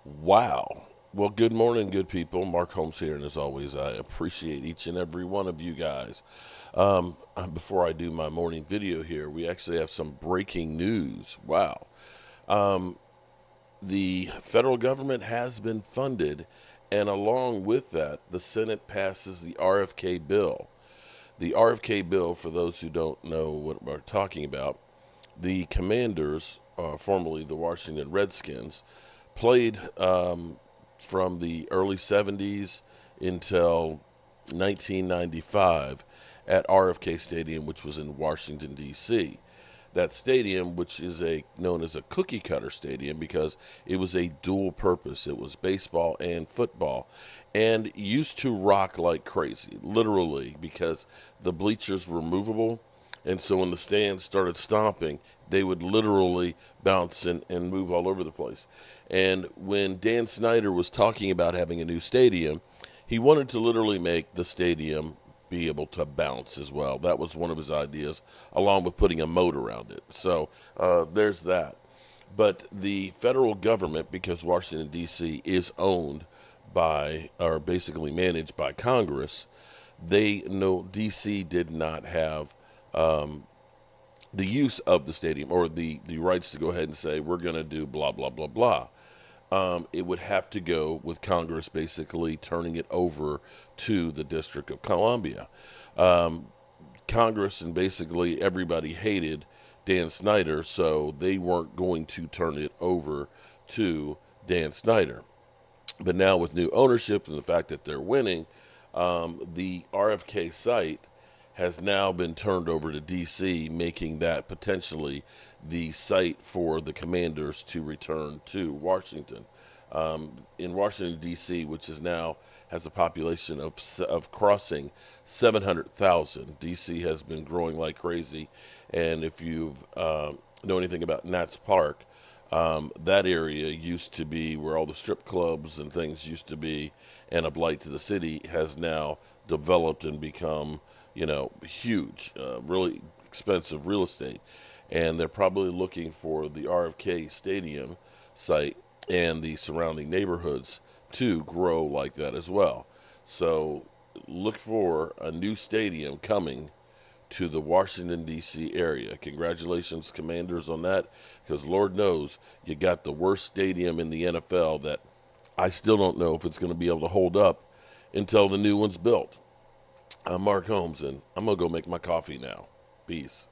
Wow. Well, good morning, good people. Mark Holmes here, and as always, I appreciate each and every one of you guys. Before I do my morning video here, we actually have some breaking news. Wow. Um, the federal government has been funded, and along with that, the Senate passes the RFK bill. The RFK bill, for those who don't know what we're talking about, the Commanders, formerly the Washington Redskins, played from the early 70s until 1995 at RFK Stadium, which was in Washington, D.C. That stadium, which is known as a cookie cutter stadium because it was a dual purpose. It was baseball and football, and used to rock like crazy, literally, because the bleachers were movable, and so when the stands started stomping, they would literally bounce and move all over the place. And when Dan Snyder was talking about having a new stadium, he wanted to literally make the stadium be able to bounce as well. That was one of his ideas, along with putting a moat around it. So there's that. But the federal government, because Washington, D.C. is owned by, or basically managed by Congress, they know D.C. did not have the use of the stadium or the rights to go ahead and say, we're going to do blah, blah, blah, blah. It would have to go with Congress basically turning it over to the District of Columbia. Um, Congress and basically everybody hated Dan Snyder, so they weren't going to turn it over to Dan Snyder. But now, with new ownership and the fact that they're winning, the RFK site has now been turned over to DC, making that potentially the site for the Commanders to return to Washington. In Washington, D.C., which is now has a population of crossing 700,000. D.C. has been growing like crazy. And if you know anything about Nats Park, that area used to be where all the strip clubs and things used to be, and a blight to the city has now developed and become, huge, really expensive real estate. And they're probably looking for the RFK Stadium site and the surrounding neighborhoods to grow like that as well. So look for a new stadium coming to the Washington, D.C. area. Congratulations, Commanders, on that, because Lord knows you got the worst stadium in the NFL that I still don't know if it's going to be able to hold up until the new one's built. I'm Mark Holmes, and I'm going to go make my coffee now. Peace.